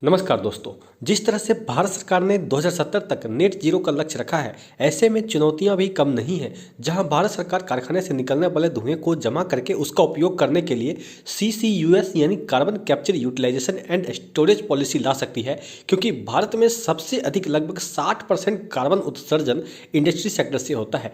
नमस्कार दोस्तों। जिस तरह से भारत सरकार ने 2070 तक नेट जीरो का लक्ष्य रखा है, ऐसे में चुनौतियां भी कम नहीं हैं। जहां भारत सरकार कारखाने से निकलने वाले धुएं को जमा करके उसका उपयोग करने के लिए CCUS यानी carbon capture utilisation and storage policy ला सकती है, क्योंकि भारत में सबसे अधिक लगभग 60% कार्बन उत्सर्जन इंडस्ट्री सेक्टर से होता है।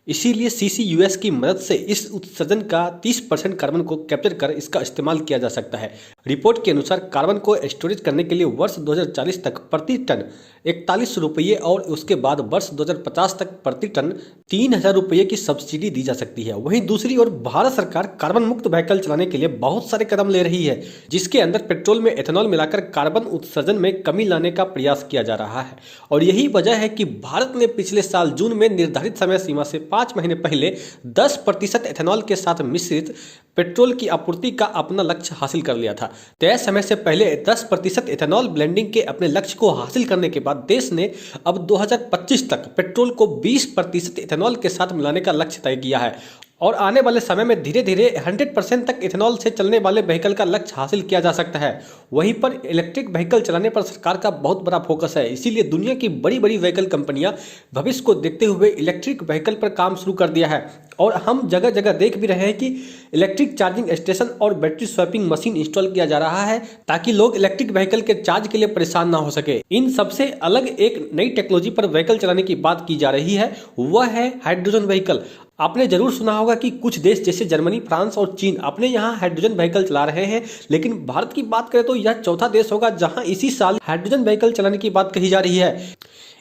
इसीलिए CCUS की मदद से इस उत्सर्जन का 30% कार्बन को कैप्चर कर इसका इस्तेमाल किया जा सकता है। रिपोर्ट के अनुसार कार्बन को स्टोरेज करने के लिए वर्ष 2040 तक प्रति टन 41 रुपये और उसके बाद वर्ष 2050 तक प्रति टन 3000 रुपये की सब्सिडी दी जा सकती है। वहीं दूसरी ओर भारत सरकार कार्बन मुक्त व्हीकल चलाने के लिए बहुत सारे कदम ले रही है, जिसके अंदर पेट्रोल में एथेनॉल मिलाकर कार्बन उत्सर्जन में कमी लाने का प्रयास किया जा रहा है। और यही वजह है कि भारत ने पिछले साल जून में निर्धारित समय सीमा से 5 महीने पहले 10% एथेनॉल के साथ मिश्रित पेट्रोल की आपूर्ति का अपना लक्ष्य हासिल कर लिया था। तय समय से पहले 10% एथेनॉल ब्लेंडिंग के अपने लक्ष्य को हासिल करने के बाद देश ने अब 2025 तक पेट्रोल को 20% एथेनॉल के साथ मिलाने का लक्ष्य तय किया है और आने वाले समय में धीरे धीरे 100% तक इथेनॉल से चलने वाले व्हीकल का लक्ष्य हासिल किया जा सकता है। वहीं पर इलेक्ट्रिक व्हीकल चलाने पर सरकार का बहुत बड़ा फोकस है, इसीलिए दुनिया की बड़ी बड़ी व्हीकल कंपनियां भविष्य को देखते हुए इलेक्ट्रिक व्हीकल पर काम शुरू कर दिया है। और हम जगह जगह देख भी रहे हैं कि इलेक्ट्रिक चार्जिंग स्टेशन और बैटरी स्वैपिंग मशीन इंस्टॉल किया जा रहा है, ताकि लोग इलेक्ट्रिक व्हीकल के चार्ज के लिए परेशान ना हो सके। इन सबसे अलग एक नई टेक्नोलॉजी पर व्हीकल चलाने की बात की जा रही है, वह है हाइड्रोजन व्हीकल। आपने जरूर सुना होगा कि कुछ देश जैसे जर्मनी, फ्रांस और चीन अपने यहाँ हाइड्रोजन व्हीकल चला रहे हैं, लेकिन भारत की बात करें तो यह चौथा देश होगा जहां इसी साल हाइड्रोजन व्हीकल चलाने की बात कही जा रही है।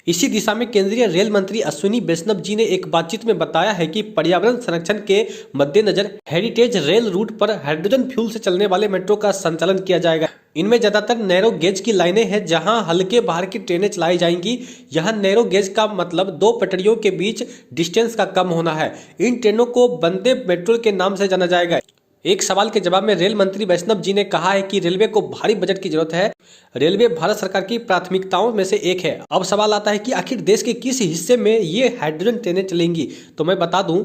इसी दिशा में केंद्रीय रेल मंत्री अश्विनी वैष्णव जी ने एक बातचीत में बताया है कि पर्यावरण संरक्षण के मद्देनजर हेरिटेज रेल रूट पर हाइड्रोजन फ्यूल से चलने वाले मेट्रो का संचालन किया जाएगा। इनमें ज्यादातर नैरो गेज की लाइनें हैं, जहां हल्के बाहर की ट्रेनें चलाई जाएंगी। यहां नैरो गेज का मतलब दो पटरियों के बीच डिस्टेंस का कम होना है। इन ट्रेनों को वंदे मेट्रो के नाम से जाना जाएगा। एक सवाल के जवाब में रेल मंत्री वैष्णव जी ने कहा है कि रेलवे को भारी बजट की जरूरत है। रेलवे भारत सरकार की प्राथमिकताओं में से एक है। अब सवाल आता है कि आखिर देश के किस हिस्से में ये हाइड्रोजन ट्रेनें चलेंगी। तो मैं बता दूं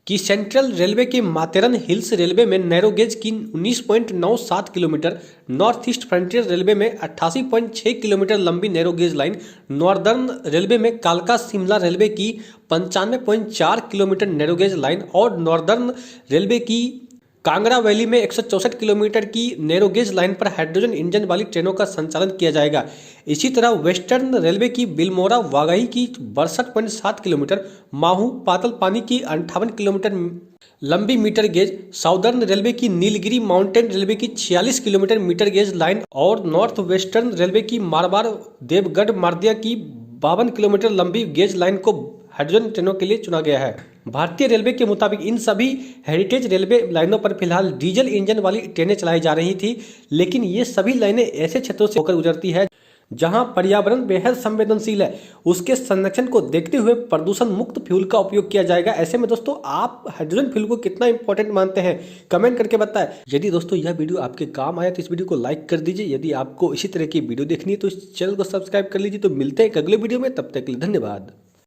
कि सेंट्रल रेलवे के माथेरन हिल्स रेलवे में नैरो गेज की 19.97 kilometre, north east frontier railway में 88.6 किलोमीटर लंबी narrow gauge line, northern railway में कालका शिमला रेलवे की 95.4 किलोमीटर नैरो गेज लाइन और नॉर्दर्न रेलवे की कांगड़ा वैली में 164 किलोमीटर की नैरो गेज लाइन पर हाइड्रोजन इंजन वाली ट्रेनों का संचालन किया जाएगा। इसी तरह वेस्टर्न रेलवे की बिलमोरा वागई की 62.7 किलोमीटर, माहू पातलपानी की 58 किलोमीटर लंबी मीटर गेज, साउदर्न रेलवे की नीलगिरी माउंटेन रेलवे की 46 किलोमीटर मीटर गेज लाइन और नॉर्थ वेस्टर्न रेलवे की मारवाड़ देवगढ़ मार्दिया की 52 किलोमीटर लंबी गेज लाइन को हाइड्रोजन ट्रेनों के लिए चुना गया है। भारतीय रेलवे के मुताबिक इन सभी हेरिटेज रेलवे लाइनों पर फिलहाल डीजल इंजन वाली ट्रेनें चलाई जा रही थी, लेकिन ये सभी लाइनें ऐसे क्षेत्रों से होकर गुजरती है जहां पर्यावरण बेहद संवेदनशील है। उसके संरक्षण को देखते हुए प्रदूषण मुक्त फ्यूल का उपयोग किया जाएगा। ऐसे में दोस्तों, आप हाइड्रोजन फ्यूल को कितना इंपॉर्टेंट मानते हैं, कमेंट करके बताएं। यदि दोस्तों यह वीडियो आपके काम आया तो इस वीडियो को लाइक कर दीजिए। यदि आपको इसी तरह की वीडियो देखनी है तो इस चैनल को सब्सक्राइब कर लीजिए। तो मिलते हैं एक अगले वीडियो में, तब तक के लिए धन्यवाद।